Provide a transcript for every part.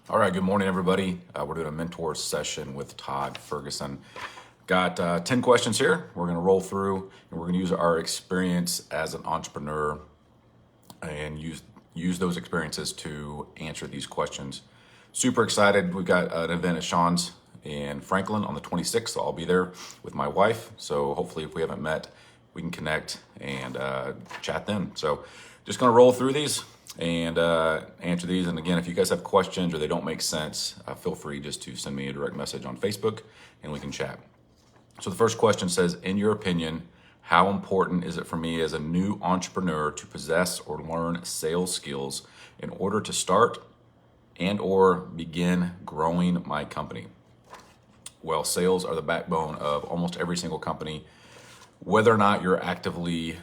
All right, good morning, everybody. We're doing a mentor session with Todd Ferguson. Got 10 questions here. We're going to roll through and we're going to use our experience as an entrepreneur and use those experiences to answer these questions. Super excited. We've got an event at Sean's in Franklin on the 26th. So I'll be there with my wife. So hopefully, if we haven't met, we can connect and chat then. So just going to roll through these and answer these. And again, if you guys have questions or they don't make sense, feel free just to send me a direct message on Facebook and we can chat. So the first question says, in your opinion, how important is it for me as a new entrepreneur to possess or learn sales skills in order to start and or begin growing my company? Well, sales are the backbone of almost every single company. Whether or not you're actively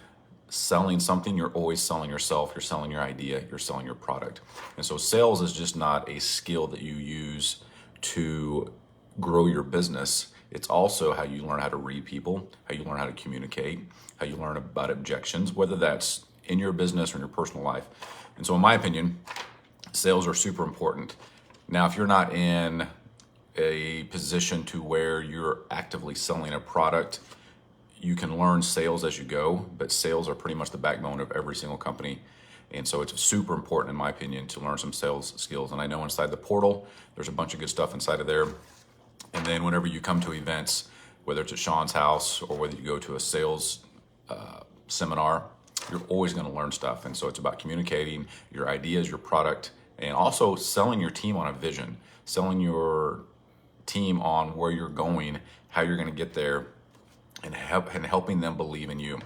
selling something, you're always selling yourself, you're selling your idea, you're selling your product. And so sales is just not a skill that you use to grow your business. It's also how you learn how to read people, how you learn how to communicate, how you learn about objections, whether that's in your business or in your personal life. And so in my opinion, sales are super important. Now, if you're not in a position to where you're actively selling a product, you can learn sales as you go, but sales are pretty much the backbone of every single company. And so it's super important, in my opinion, to learn some sales skills. And I know inside the portal, there's a bunch of good stuff inside of there. And then whenever you come to events, whether it's at Sean's house or whether you go to a sales seminar, you're always going to learn stuff. And so it's about communicating your ideas, your product, and also selling your team on a vision, selling your team on where you're going, how you're going to get there, and helping them believe in you.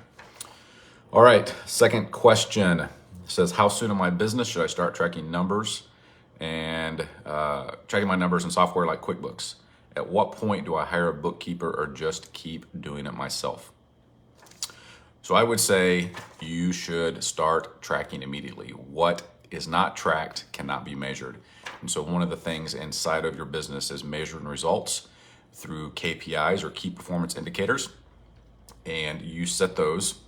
All right, second question says, how soon in my business should I start tracking numbers and tracking my numbers in software like QuickBooks? At what point do I hire a bookkeeper or just keep doing it myself? So I would say you should start tracking immediately. What is not tracked cannot be measured. And so one of the things inside of your business is measuring results through KPIs or key performance indicators. And you set those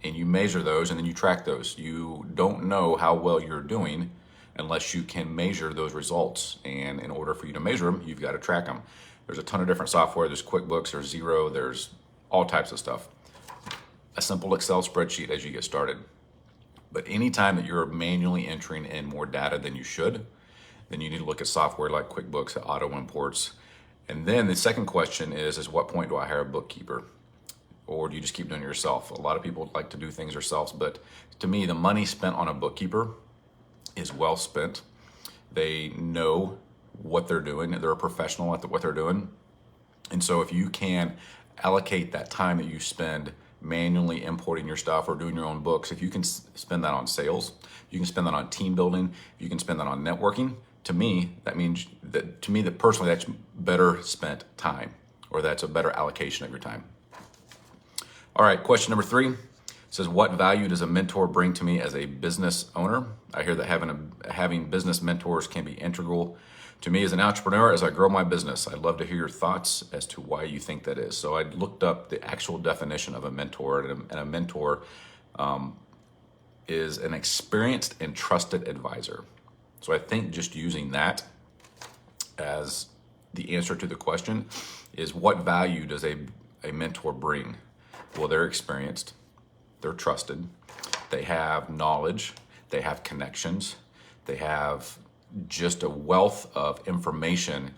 and you measure those and then you track those. You don't know how well you're doing unless you can measure those results. And in order for you to measure them, you've got to track them. There's a ton of different software. There's QuickBooks, there's Xero, there's all types of stuff. A simple Excel spreadsheet as you get started. But anytime that you're manually entering in more data than you should, then you need to look at software like QuickBooks that auto imports. And then the second question is what point do I hire a bookkeeper? Or do you just keep doing it yourself? A lot of people like to do things themselves, but to me, the money spent on a bookkeeper is well spent. They know what they're doing. They're a professional at what they're doing. And so if you can allocate that time that you spend manually importing your stuff or doing your own books, if you can spend that on sales, you can spend that on team building, you can spend that on networking, to me, that means that personally, that's better spent time, or that's a better allocation of your time. All right, question number 3 says, what value does a mentor bring to me as a business owner? I hear that having business mentors can be integral to me as an entrepreneur as I grow my business. I'd love to hear your thoughts as to why you think that is. So I looked up the actual definition of a mentor, and a mentor is an experienced and trusted advisor. So I think just using that as the answer to the question is, what value does a mentor bring? Well, they're experienced, they're trusted, they have knowledge, they have connections, they have just a wealth of information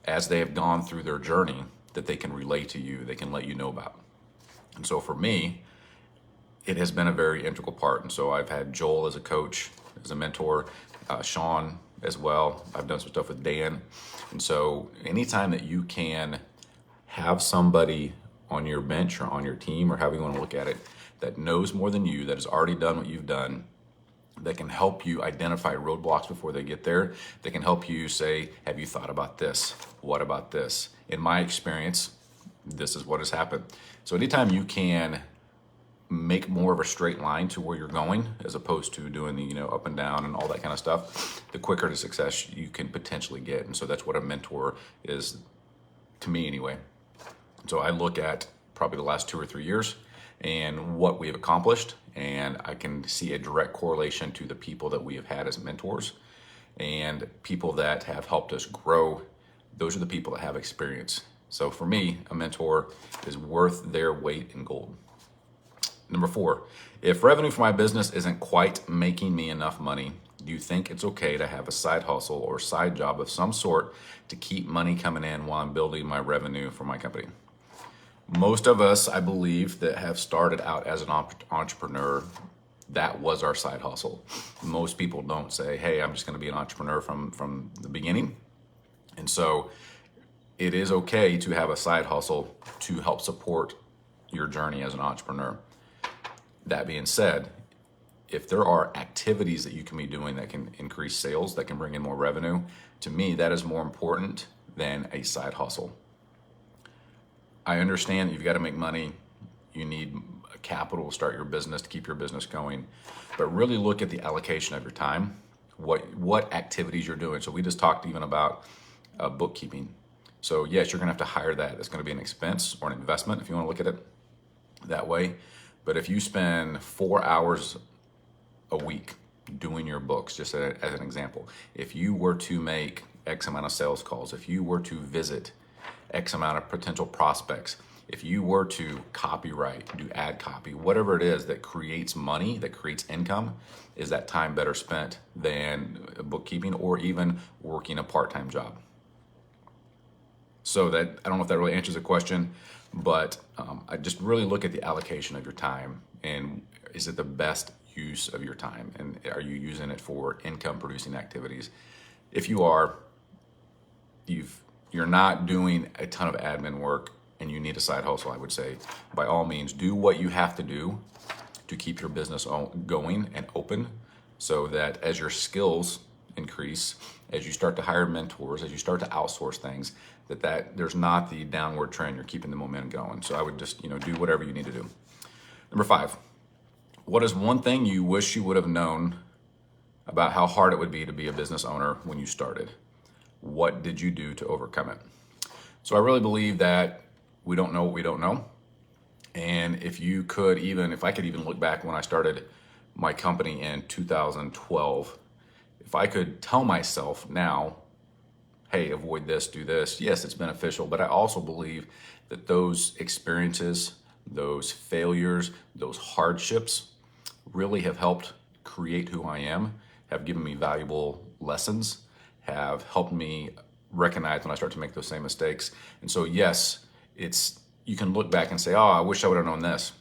as they have gone through their journey that they can relate to you, they can let you know about. And so for me, it has been a very integral part. And so I've had Joel as a coach, as a mentor, Sean as well. I've done some stuff with Dan. And so anytime that you can have somebody on your bench or on your team, or however you want to look at it, that knows more than you, that has already done what you've done, that can help you identify roadblocks before they get there, that can help you say, have you thought about this? What about this? In my experience, this is what has happened. So anytime you can make more of a straight line to where you're going, as opposed to doing the up and down and all that kind of stuff, the quicker to success you can potentially get. And so that's what a mentor is to me anyway. So I look at probably the last 2 or 3 years and what we have accomplished, and I can see a direct correlation to the people that we have had as mentors. and people that have helped us grow. Those are the people that have experience. So for me, a mentor is worth their weight in gold. Number 4, if revenue for my business isn't quite making me enough money, do you think it's okay to have a side hustle or side job of some sort to keep money coming in while I'm building my revenue for my company? Most of us, I believe, that have started out as an entrepreneur, that was our side hustle. Most people don't say, hey, I'm just going to be an entrepreneur from the beginning. And so it is okay to have a side hustle to help support your journey as an entrepreneur. That being said, if there are activities that you can be doing that can increase sales, that can bring in more revenue, to me, that is more important than a side hustle. I understand that you've got to make money. You need capital to start your business, to keep your business going, but really look at the allocation of your time, what activities you're doing. So we just talked even about bookkeeping. So yes, you're going to have to hire that. That's going to be an expense or an investment if you want to look at it that way. But if you spend 4 hours a week doing your books, just as an example, if you were to make X amount of sales calls, if you were to visit X amount of potential prospects, if you were to copyright, do ad copy, whatever it is that creates money, that creates income, is that time better spent than bookkeeping or even working a part-time job? So that, I don't know if that really answers the question, but I just really look at the allocation of your time, and is it the best use of your time, and are you using it for income producing activities? If you are, you're not doing a ton of admin work and you need a side hustle, I would say by all means do what you have to do to keep your business going and open, so that as your skills increase, as you start to hire mentors, as you start to outsource things, that there's not the downward trend, you're keeping the momentum going. So I would just, do whatever you need to do. Number 5, what is one thing you wish you would have known about how hard it would be to be a business owner when you started? What did you do to overcome it? So I really believe that we don't know what we don't know. And if I could even look back when I started my company in 2012, if I could tell myself now, hey, avoid this, do this, yes, it's beneficial. But I also believe that those experiences, those failures, those hardships really have helped create who I am, have given me valuable lessons, have helped me recognize when I start to make those same mistakes. And so yes, you can look back and say, oh, I wish I would have known this.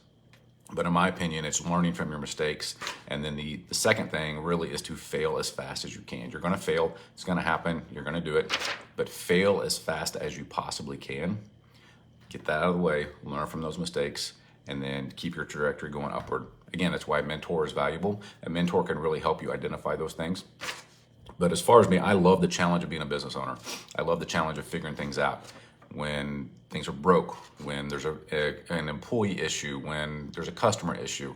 But in my opinion, it's learning from your mistakes. And then the second thing really is to fail as fast as you can. You're going to fail. It's going to happen. You're going to do it. But fail as fast as you possibly can. Get that out of the way. Learn from those mistakes. And then keep your trajectory going upward. Again, that's why a mentor is valuable. A mentor can really help you identify those things. But as far as me, I love the challenge of being a business owner. I love the challenge of figuring things out. When things are broke, when there's an employee issue, when there's a customer issue,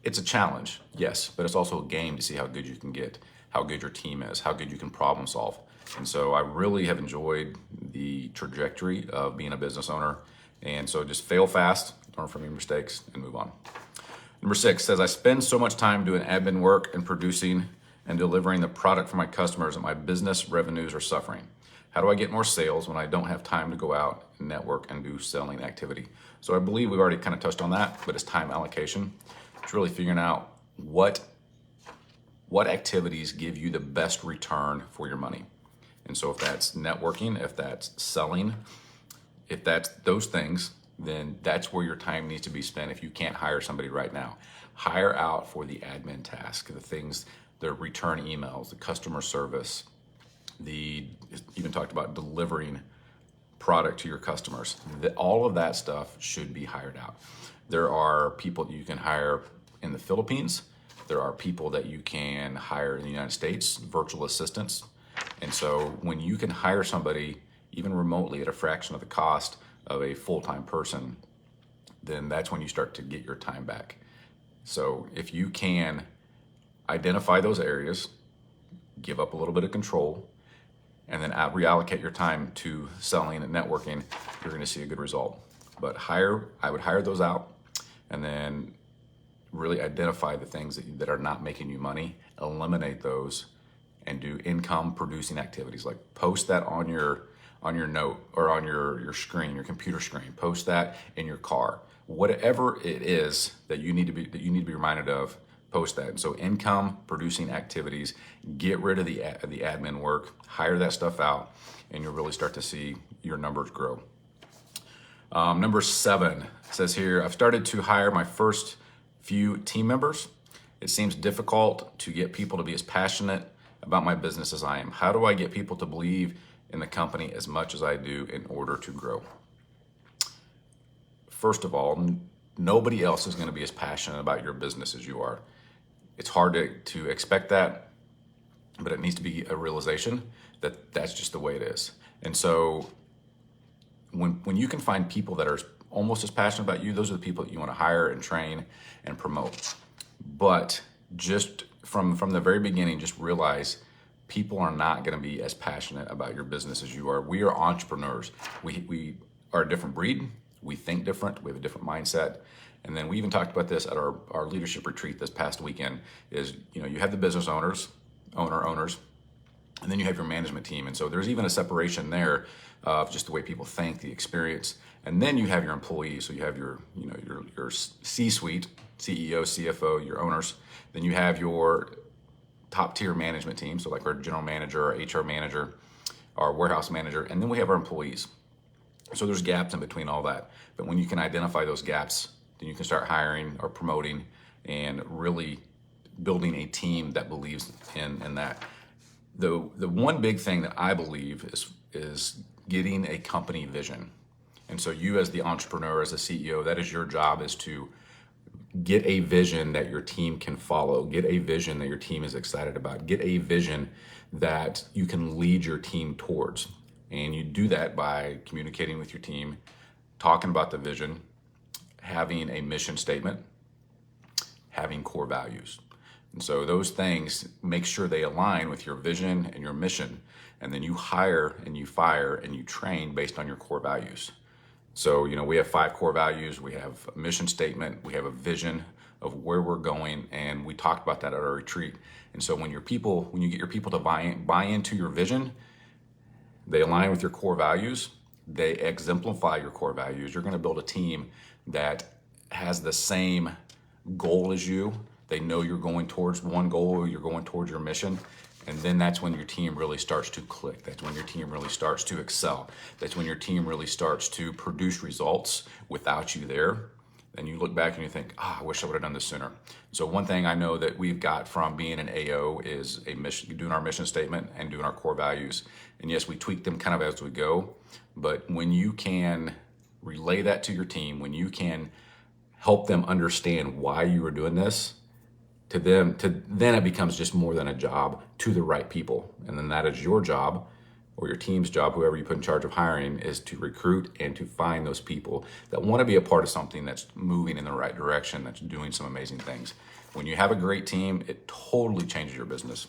it's a challenge, yes, but it's also a game to see how good you can get, how good your team is, how good you can problem solve. And so I really have enjoyed the trajectory of being a business owner. And so just fail fast, learn from your mistakes, and move on. Number 6 says, I spend so much time doing admin work and producing and delivering the product for my customers that my business revenues are suffering. How do I get more sales when I don't have time to go out and network and do selling activity? So I believe we've already kind of touched on that, but it's time allocation. It's really figuring out what activities give you the best return for your money. And so if that's networking, if that's selling, if that's those things, then that's where your time needs to be spent. If you can't hire somebody right now, hire out for the admin task, the things, the return emails, the customer service, even talked about delivering product to your customers. All of that stuff should be hired out. There are people that you can hire in the Philippines. There are people that you can hire in the United States, virtual assistants. And so when you can hire somebody even remotely at a fraction of the cost of a full-time person, then that's when you start to get your time back. So if you can identify those areas, give up a little bit of control, and then reallocate your time to selling and networking, you're going to see a good result. But I would hire those out, and then really identify the things that are not making you money, eliminate those, and do income producing activities. Like post that on your note or on your screen, your computer screen. Post that in your car. Whatever it is that you need to be reminded of, post that. And so income producing activities, get rid of the admin work, hire that stuff out, and you'll really start to see your numbers grow. Number 7 says here, I've started to hire my first few team members. It seems difficult to get people to be as passionate about my business as I am. How do I get people to believe in the company as much as I do in order to grow? First of all, nobody else is going to be as passionate about your business as you are. It's hard to expect that, but it needs to be a realization that that's just the way it is. And so when you can find people that are almost as passionate about you, those are the people that you want to hire and train and promote. But just from the very beginning, just realize people are not going to be as passionate about your business as you are. We are entrepreneurs. We are a different breed. We think different. We have a different mindset. And then we even talked about this at our leadership retreat this past weekend is, you have the business owners, and then you have your management team. And so there's even a separation there of just the way people think, the experience. And then you have your employees. So you have your C-suite, CEO, CFO, your owners. Then you have your top tier management team. So like our general manager, our HR manager, our warehouse manager, and then we have our employees. So there's gaps in between all that. But when you can identify those gaps, then you can start hiring or promoting and really building a team that believes in that. The one big thing that I believe is getting a company vision. And so you as the entrepreneur, as a CEO, that is your job, is to get a vision that your team can follow. Get a vision that your team is excited about. Get a vision that you can lead your team towards. And you do that by communicating with your team, talking about the vision, having a mission statement, having core values. And so those things, make sure they align with your vision and your mission. And then you hire and you fire and you train based on your core values. So, we have 5 core values. We have a mission statement. We have a vision of where we're going. And we talked about that at our retreat. And so when you get your people to buy into your vision, they align with your core values, they exemplify your core values, you're going to build a team that has the same goal as you. They know you're going towards one goal, or you're going towards your mission. And then that's when your team really starts to click. That's when your team really starts to excel. That's when your team really starts to produce results without you there. Then you look back and you think, I wish I would have done this sooner. So one thing I know that we've got from being an AO is doing our mission statement and doing our core values. And yes, we tweak them kind of as we go. But when you can relay that to your team, when you can help them understand why you are doing this, then it becomes just more than a job to the right people. And then that is your job, or your team's job, whoever you put in charge of hiring, is to recruit and to find those people that want to be a part of something that's moving in the right direction, that's doing some amazing things. When you have a great team, it totally changes your business.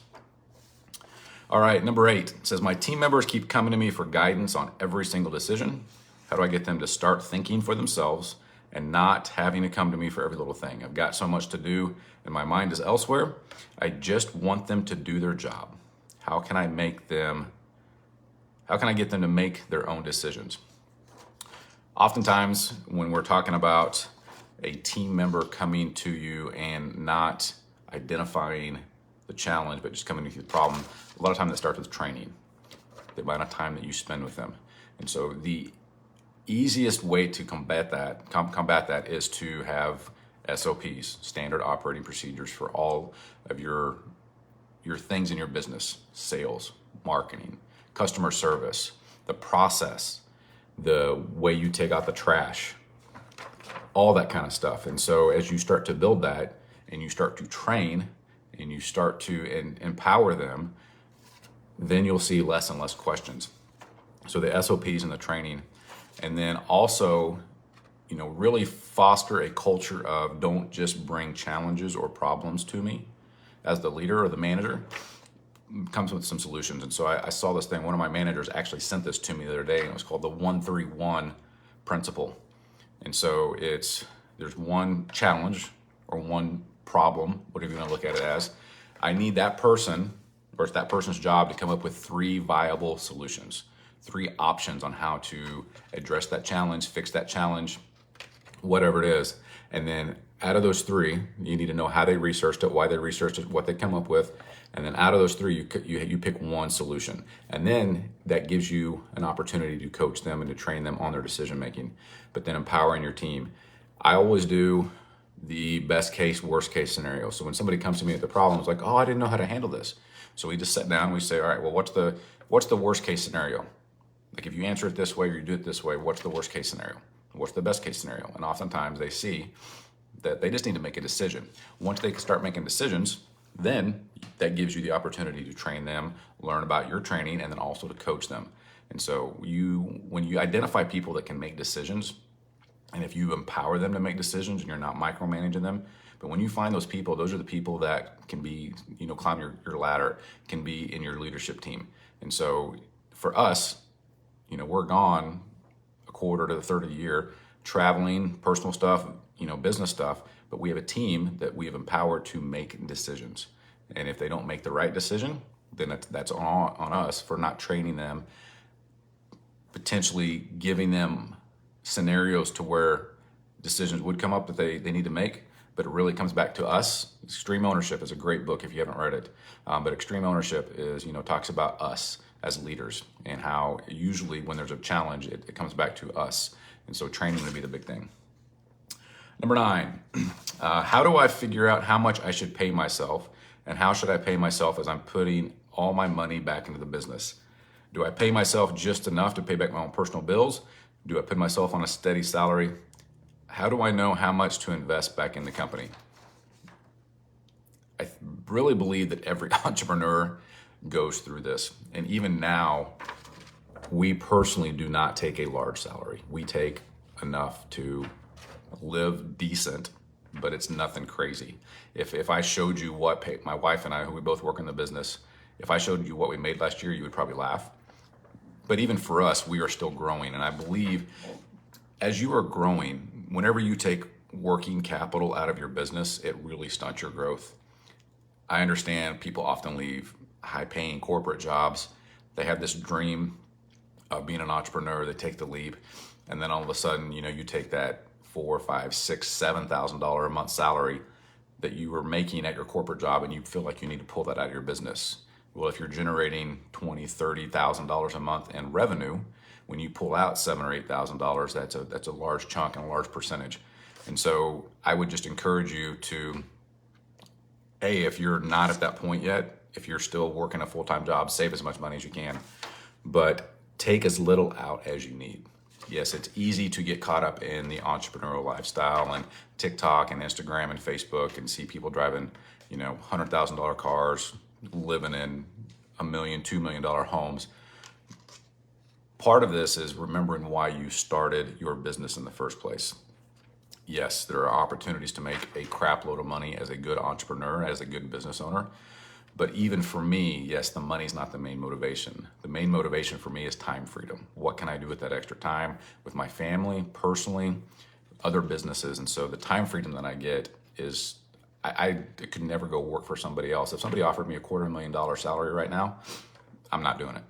All right, number 8 says, my team members keep coming to me for guidance on every single decision. How do I get them to start thinking for themselves and not having to come to me for every little thing? I've got so much to do and my mind is elsewhere. I just want them to do their job. How can I get them to make their own decisions? Oftentimes, when we're talking about a team member coming to you and not identifying the challenge, but just coming to you with the problem, a lot of time that starts with training, the amount of time that you spend with them. And so the easiest way to combat that is to have SOPs, standard operating procedures, for all of your things in your business: sales, marketing, customer service, the process, the way you take out the trash, all that kind of stuff. And so as you start to build that and you start to train and you start to empower them, then you'll see less and less questions. So the SOPs and the training, and then also, really foster a culture of don't just bring challenges or problems to me as the leader or the manager. Comes with some solutions. And so I saw this thing. One of my managers actually sent this to me the other day, and it was called the 1-3-1 principle. And so there's one challenge or one problem, whatever you want to look at it as. I need that person, or it's that person's job to come up with 3 viable solutions, 3 options on how to address that challenge, fix that challenge, whatever it is. And then out of those 3, you need to know how they researched it, why they researched it, what they come up with. And then out of those 3, you pick one solution. And then that gives you an opportunity to coach them and to train them on their decision making, but then empowering your team. I always do the best case, worst case scenario. So when somebody comes to me with the problem, it's like, oh, I didn't know how to handle this. So we just sit down and we say, all right, well, what's the worst case scenario? Like if you answer it this way or you do it this way, what's the worst case scenario? What's the best case scenario? And oftentimes they see that they just need to make a decision. Once they can start making decisions, then that gives you the opportunity to train them, learn about your training, and then also to coach them. And so when you identify people that can make decisions, and if you empower them to make decisions and you're not micromanaging them, but when you find those people, those are the people that can be, climb your ladder, can be in your leadership team. And so for us, we're gone a quarter to the third of the year, traveling, personal stuff, business stuff, but we have a team that we have empowered to make decisions. And if they don't make the right decision, then that's on us for not training them, potentially giving them scenarios to where decisions would come up that they need to make, but it really comes back to us. Extreme Ownership is a great book if you haven't read it. But Extreme Ownership is, talks about us as leaders and how usually when there's a challenge, it comes back to us. And so training would be the big thing. Number 9, how do I figure out how much I should pay myself, and how should I pay myself as I'm putting all my money back into the business? Do I pay myself just enough to pay back my own personal bills? Do I put myself on a steady salary? How do I know how much to invest back in the company? I really believe that every entrepreneur goes through this. And even now, we personally do not take a large salary. We take enough to live decent, but it's nothing crazy. If I showed you what my wife and I, who we both work in the business, if I showed you what we made last year, you would probably laugh. But even for us, we are still growing. And I believe as you are growing, whenever you take working capital out of your business, it really stunts your growth. I understand people often leave high-paying corporate jobs. They have this dream of being an entrepreneur. They take the leap, and then all of a sudden, you take that $4,000, $5,000, $6,000, $7,000 a month salary that you were making at your corporate job, and you feel like you need to pull that out of your business. Well, if you're generating $20,000, $30,000 a month in revenue, when you pull out $7,000 or $8,000, that's a large chunk and a large percentage. And so I would just encourage you to, if you're not at that point yet, if you're still working a full-time job, save as much money as you can, but take as little out as you need. Yes, it's easy to get caught up in the entrepreneurial lifestyle and TikTok and Instagram and Facebook and see people driving, $100,000 cars, living in $1 million, $2 million homes. Part of this is remembering why you started your business in the first place. Yes, there are opportunities to make a crap load of money as a good entrepreneur, as a good business owner. But even for me, yes, the money's not the main motivation. The main motivation for me is time freedom. What can I do with that extra time with my family, personally, other businesses? And so the time freedom that I get is, I could never go work for somebody else. If somebody offered me a $250,000 salary right now, I'm not doing it.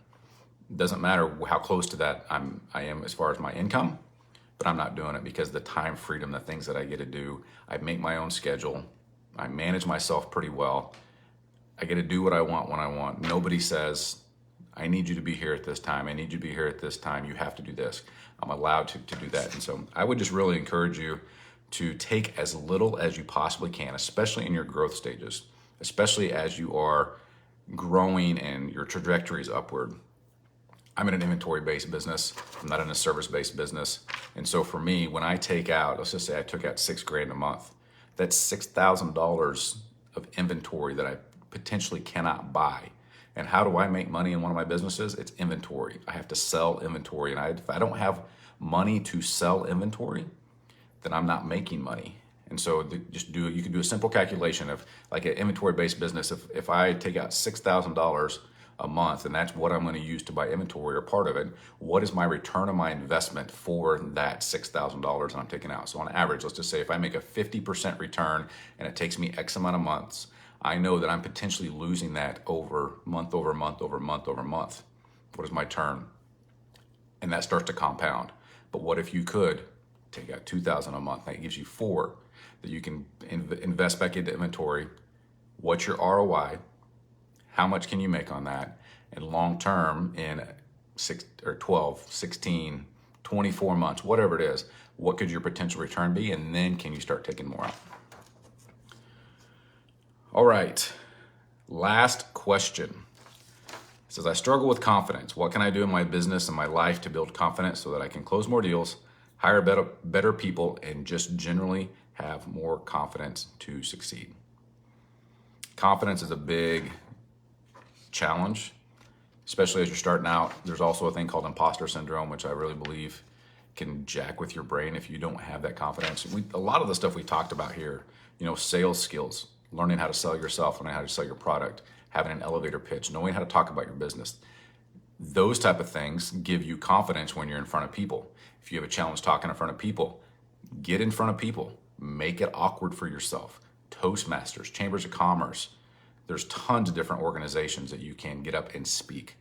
It doesn't matter how close to that I am as far as my income, but I'm not doing it because the time freedom, the things that I get to do, I make my own schedule. I manage myself pretty well. I get to do what I want when I want. Nobody says, I need you to be here at this time. I need you to be here at this time. You have to do this. I'm allowed to do that. And so I would just really encourage you to take as little as you possibly can, especially in your growth stages, especially as you are growing and your trajectory is upward. I'm in an inventory-based business. I'm not in a service-based business. And so for me, when I take out, let's just say I took out $6,000 a month, that's $6,000 of inventory that I potentially cannot buy. And how do I make money in one of my businesses? It's inventory. I have to sell inventory. And if I don't have money to sell inventory, then I'm not making money. And so you can do a simple calculation of like an inventory-based business. If I take out $6,000 a month, and that's what I'm going to use to buy inventory or part of it, what is my return on my investment for that $6,000 that I'm taking out? So on average, let's just say if I make a 50% return and it takes me X amount of months, I know that I'm potentially losing that over month over month over month over month. What is my turn? And that starts to compound. But what if you could take out $2,000 a month? That gives you $4,000 that you can invest back into inventory. What's your ROI? How much can you make on that? And long term, in 6 or 12, 16, 24 months, whatever it is, what could your potential return be? And then can you start taking more out? All right, last question. It says, I struggle with confidence. What can I do in my business and my life to build confidence so that I can close more deals, hire better people, and just generally have more confidence to succeed? Confidence is a big challenge, especially as you're starting out. There's also a thing called imposter syndrome, which I really believe can jack with your brain if you don't have that confidence. A lot of the stuff we talked about here, sales skills, learning how to sell yourself, learning how to sell your product, having an elevator pitch, knowing how to talk about your business. Those type of things give you confidence when you're in front of people. If you have a challenge talking in front of people, get in front of people. Make it awkward for yourself. Toastmasters, chambers of commerce. There's tons of different organizations that you can get up and speak.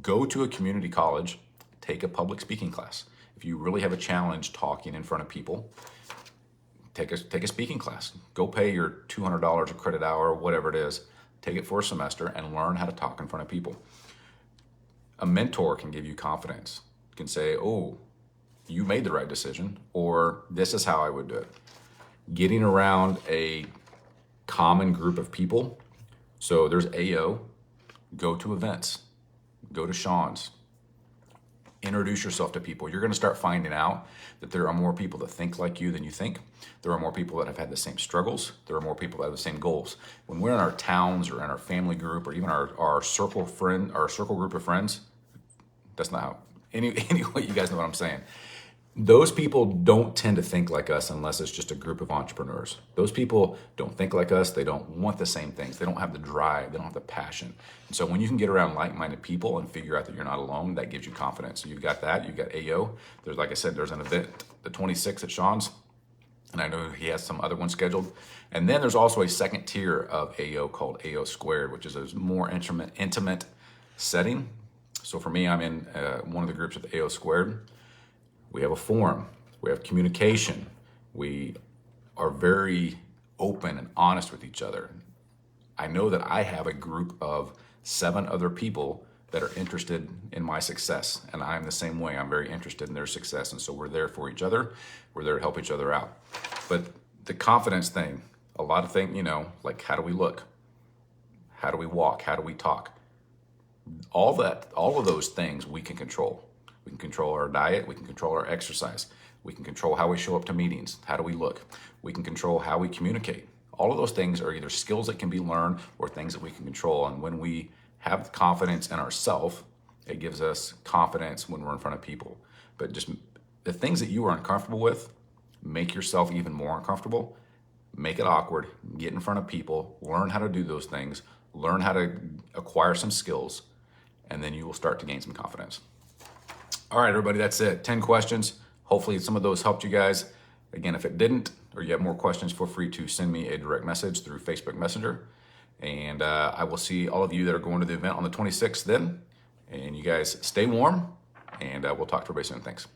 Go to a community college, take a public speaking class. If you really have a challenge talking in front of people, take a speaking class. Go pay your $200 a credit hour, whatever it is. Take it for a semester and learn how to talk in front of people. A mentor can give you confidence. You can say, oh, you made the right decision, or this is how I would do it. Getting around a common group of people. So there's AO, go to events, go to Sean's, introduce yourself to people. You're going to start finding out that there are more people that think like you than you think. There are more people that have had the same struggles. There are more people that have the same goals. When we're in our towns or in our family group or even our circle group of friends, that's not how, anyway, you guys know what I'm saying. Those people don't tend to think like us unless it's just a group of entrepreneurs. Those people don't think like us. They don't want the same things. They don't have the drive. They don't have the passion. And so when you can get around like-minded people and figure out that you're not alone, that gives you confidence. So you've got that. You've got AO. There's, like I said, there's an event, the 26th at Sean's, and I know he has some other ones scheduled. And then there's also a second tier of AO called AO Squared, which is a more intimate setting. So for me, I'm in one of the groups with AO Squared. We have a forum, we have communication, we are very open and honest with each other. I know that I have a group of 7 other people that are interested in my success, and I'm the same way. I'm very interested in their success, and so we're there for each other. We're there to help each other out. But the confidence thing, a lot of things, like how do we look? How do we walk? How do we talk? All of those things we can control. We can control our diet. We can control our exercise. We can control how we show up to meetings. How do we look? We can control how we communicate. All of those things are either skills that can be learned or things that we can control. And when we have confidence in ourselves, it gives us confidence when we're in front of people. But just the things that you are uncomfortable with, make yourself even more uncomfortable. Make it awkward. Get in front of people. Learn how to do those things. Learn how to acquire some skills. And then you will start to gain some confidence. All right, everybody, that's it. 10 questions. Hopefully some of those helped you guys. Again, if it didn't, or you have more questions, feel free to send me a direct message through Facebook Messenger. And I will see all of you that are going to the event on the 26th then. And you guys stay warm, and we'll talk to everybody soon. Thanks.